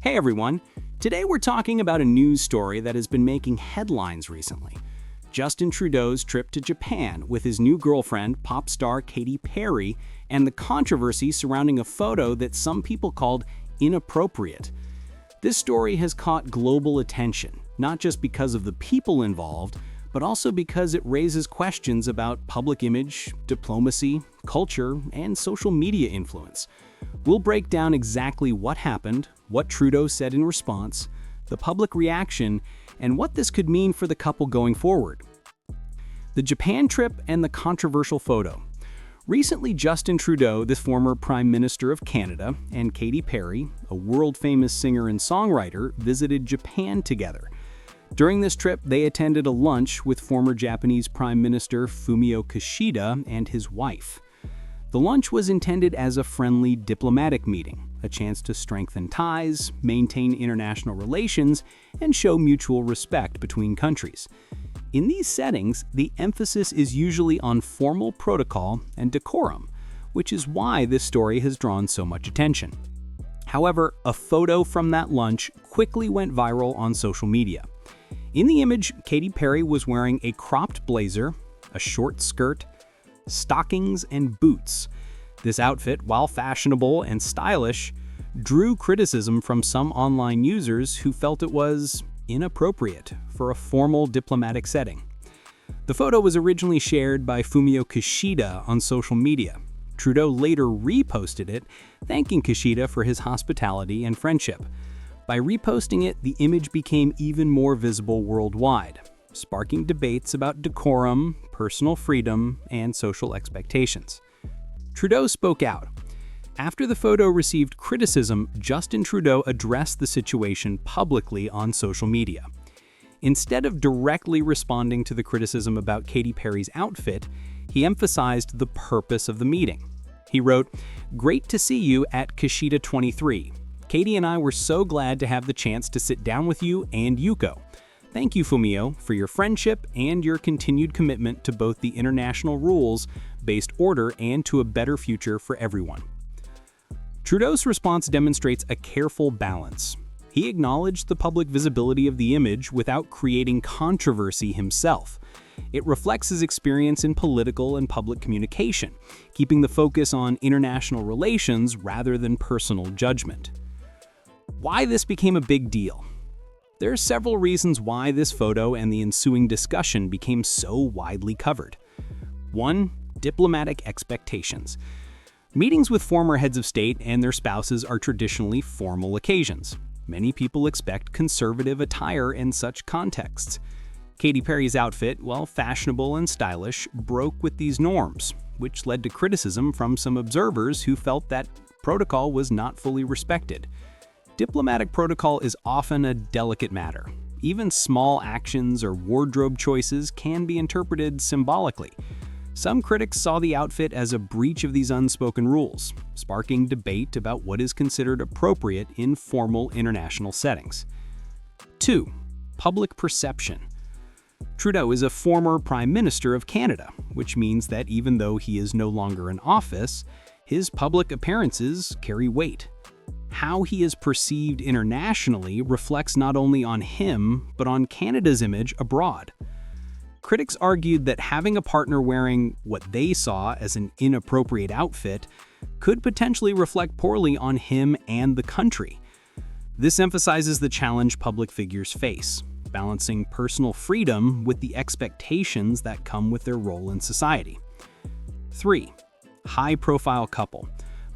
Hey everyone! Today we're talking about a news story that has been making headlines recently. Justin Trudeau's trip to Japan with his new girlfriend, pop star Katy Perry, and the controversy surrounding a photo that some people called inappropriate. This story has caught global attention, not just because of the people involved, but also because it raises questions about public image, diplomacy, culture, and social media influence. We'll break down exactly what happened, what Trudeau said in response, the public reaction, and what this could mean for the couple going forward. The Japan trip and the controversial photo. Recently, Justin Trudeau, the former Prime Minister of Canada, and Katy Perry, a world-famous singer and songwriter, visited Japan together. During this trip, they attended a lunch with former Japanese Prime Minister Fumio Kishida and his wife. The lunch was intended as a friendly diplomatic meeting, a chance to strengthen ties, maintain international relations, and show mutual respect between countries. In these settings, the emphasis is usually on formal protocol and decorum, which is why this story has drawn so much attention. However, a photo from that lunch quickly went viral on social media. In the image, Katy Perry was wearing a cropped blazer, a short skirt, stockings, and boots. This outfit, while fashionable and stylish, drew criticism from some online users who felt it was inappropriate for a formal diplomatic setting. The photo was originally shared by Fumio Kishida on social media. Trudeau later reposted it, thanking Kishida for his hospitality and friendship. By reposting it, the image became even more visible worldwide, sparking debates about decorum, personal freedom, and social expectations. Trudeau spoke out. After the photo received criticism, Justin Trudeau addressed the situation publicly on social media. Instead of directly responding to the criticism about Katy Perry's outfit, he emphasized the purpose of the meeting. He wrote, "Great to see you at Kishida 23. Katy and I were so glad to have the chance to sit down with you and Yuko. Thank you, Fumio, for your friendship and your continued commitment to both the international rules-based order and to a better future for everyone." Trudeau's response demonstrates a careful balance. He acknowledged the public visibility of the image without creating controversy himself. It reflects his experience in political and public communication, keeping the focus on international relations rather than personal judgment. Why this became a big deal? There are several reasons why this photo and the ensuing discussion became so widely covered. 1. Diplomatic expectations. Meetings with former heads of state and their spouses are traditionally formal occasions. Many people expect conservative attire in such contexts. Katy Perry's outfit, while fashionable and stylish, broke with these norms, which led to criticism from some observers who felt that protocol was not fully respected. Diplomatic protocol is often a delicate matter. Even small actions or wardrobe choices can be interpreted symbolically. Some critics saw the outfit as a breach of these unspoken rules, sparking debate about what is considered appropriate in formal international settings. 2. Public perception. Trudeau is a former Prime Minister of Canada, which means that even though he is no longer in office, his public appearances carry weight. How he is perceived internationally reflects not only on him, but on Canada's image abroad. Critics argued that having a partner wearing what they saw as an inappropriate outfit could potentially reflect poorly on him and the country. This emphasizes the challenge public figures face, balancing personal freedom with the expectations that come with their role in society. 3. High-profile couple.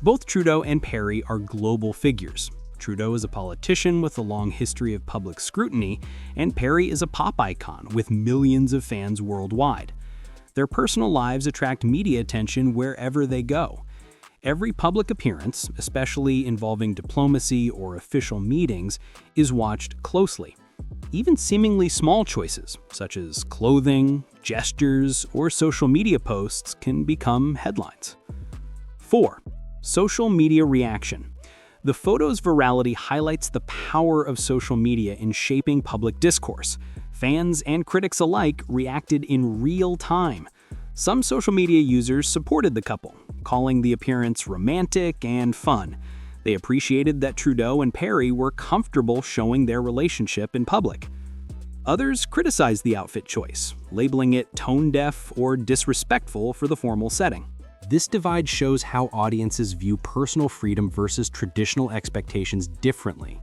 Both Trudeau and Perry are global figures. Trudeau is a politician with a long history of public scrutiny, and Perry is a pop icon with millions of fans worldwide. Their personal lives attract media attention wherever they go. Every public appearance, especially involving diplomacy or official meetings, is watched closely. Even seemingly small choices, such as clothing, gestures, or social media posts, can become headlines. 4. Social media reaction. The photo's virality highlights the power of social media in shaping public discourse. Fans and critics alike reacted in real time. Some social media users supported the couple, calling the appearance romantic and fun. They appreciated that Trudeau and Perry were comfortable showing their relationship in public. Others criticized the outfit choice, labeling it tone-deaf or disrespectful for the formal setting. This divide shows how audiences view personal freedom versus traditional expectations differently.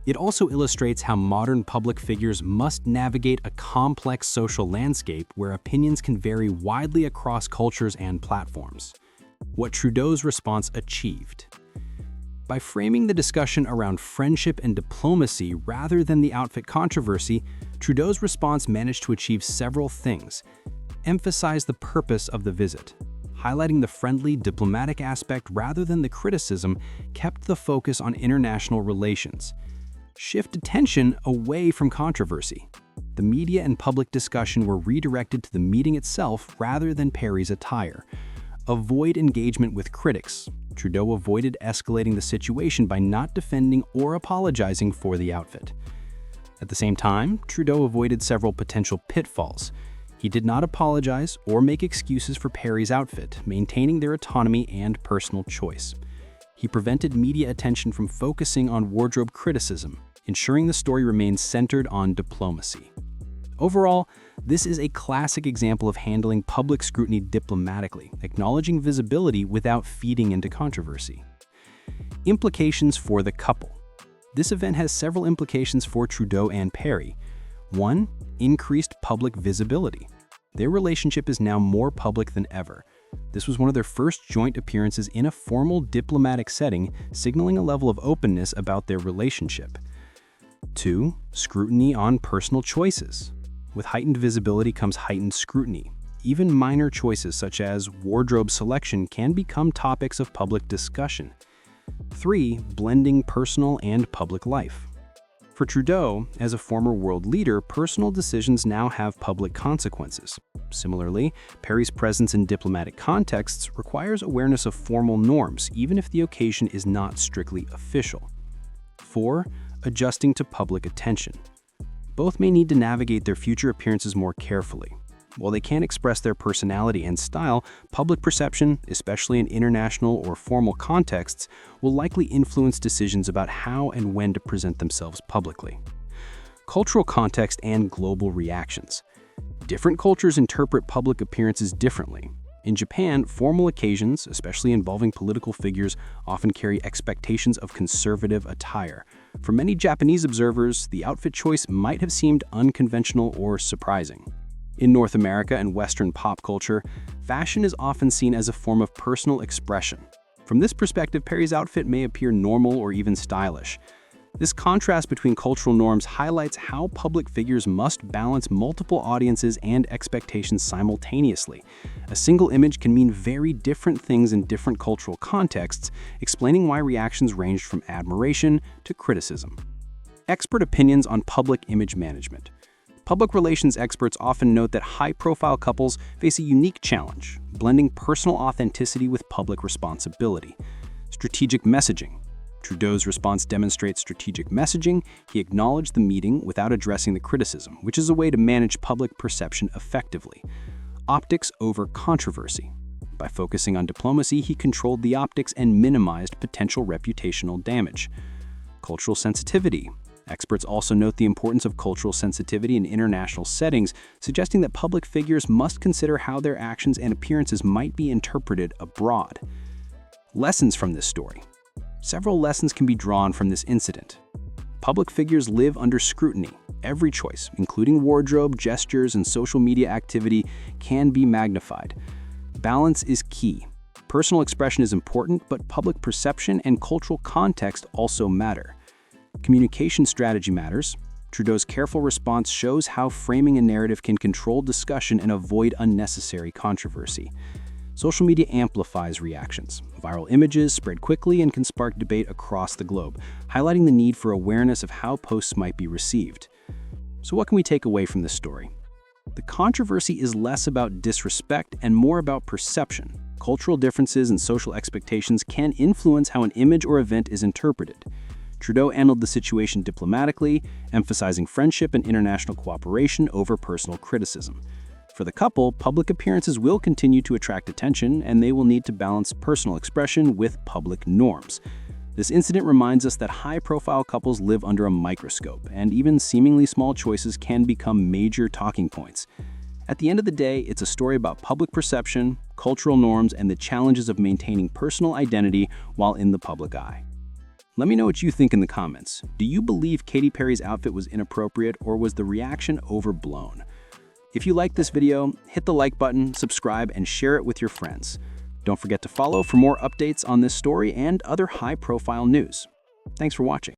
It also illustrates how modern public figures must navigate a complex social landscape where opinions can vary widely across cultures and platforms. What Trudeau's response achieved. By framing the discussion around friendship and diplomacy rather than the outfit controversy, Trudeau's response managed to achieve several things. Emphasize the purpose of the visit. Highlighting the friendly, diplomatic aspect rather than the criticism kept the focus on international relations. Shift attention away from controversy. The media and public discussion were redirected to the meeting itself rather than Perry's attire. Avoid engagement with critics. Trudeau avoided escalating the situation by not defending or apologizing for the outfit. At the same time, Trudeau avoided several potential pitfalls. He did not apologize or make excuses for Perry's outfit, maintaining their autonomy and personal choice. He prevented media attention from focusing on wardrobe criticism, ensuring the story remains centered on diplomacy. Overall, this is a classic example of handling public scrutiny diplomatically, acknowledging visibility without feeding into controversy. Implications for the couple. This event has several implications for Trudeau and Perry. 1. Increased public visibility. Their relationship is now more public than ever. This was one of their first joint appearances in a formal diplomatic setting, signaling a level of openness about their relationship. 2. Scrutiny on personal choices. With heightened visibility comes heightened scrutiny. Even minor choices such as wardrobe selection can become topics of public discussion. 3. Blending personal and public life. For Trudeau, as a former world leader, personal decisions now have public consequences. Similarly, Perry's presence in diplomatic contexts requires awareness of formal norms, even if the occasion is not strictly official. 4. Adjusting to public attention. Both may need to navigate their future appearances more carefully. While they can express their personality and style, public perception, especially in international or formal contexts, will likely influence decisions about how and when to present themselves publicly. Cultural context and global reactions. Different cultures interpret public appearances differently. In Japan, formal occasions, especially involving political figures, often carry expectations of conservative attire. For many Japanese observers, the outfit choice might have seemed unconventional or surprising. In North America and Western pop culture, fashion is often seen as a form of personal expression. From this perspective, Perry's outfit may appear normal or even stylish. This contrast between cultural norms highlights how public figures must balance multiple audiences and expectations simultaneously. A single image can mean very different things in different cultural contexts, explaining why reactions ranged from admiration to criticism. Expert opinions on public image management. Public relations experts often note that high-profile couples face a unique challenge, blending personal authenticity with public responsibility. Strategic messaging. Trudeau's response demonstrates strategic messaging. He acknowledged the meeting without addressing the criticism, which is a way to manage public perception effectively. Optics over controversy. By focusing on diplomacy, he controlled the optics and minimized potential reputational damage. Cultural sensitivity. Experts also note the importance of cultural sensitivity in international settings, suggesting that public figures must consider how their actions and appearances might be interpreted abroad. Lessons from this story. Several lessons can be drawn from this incident. Public figures live under scrutiny. Every choice, including wardrobe, gestures, and social media activity, can be magnified. Balance is key. Personal expression is important, but public perception and cultural context also matter. Communication strategy matters. Trudeau's careful response shows how framing a narrative can control discussion and avoid unnecessary controversy. Social media amplifies reactions. Viral images spread quickly and can spark debate across the globe, highlighting the need for awareness of how posts might be received. So what can we take away from this story? The controversy is less about disrespect and more about perception. Cultural differences and social expectations can influence how an image or event is interpreted. Trudeau handled the situation diplomatically, emphasizing friendship and international cooperation over personal criticism. For the couple, public appearances will continue to attract attention, and they will need to balance personal expression with public norms. This incident reminds us that high-profile couples live under a microscope, and even seemingly small choices can become major talking points. At the end of the day, it's a story about public perception, cultural norms, and the challenges of maintaining personal identity while in the public eye. Let me know what you think in the comments. Do you believe Katy Perry's outfit was inappropriate, or was the reaction overblown? If you liked this video, hit the like button, subscribe, and share it with your friends. Don't forget to follow for more updates on this story and other high-profile news. Thanks for watching.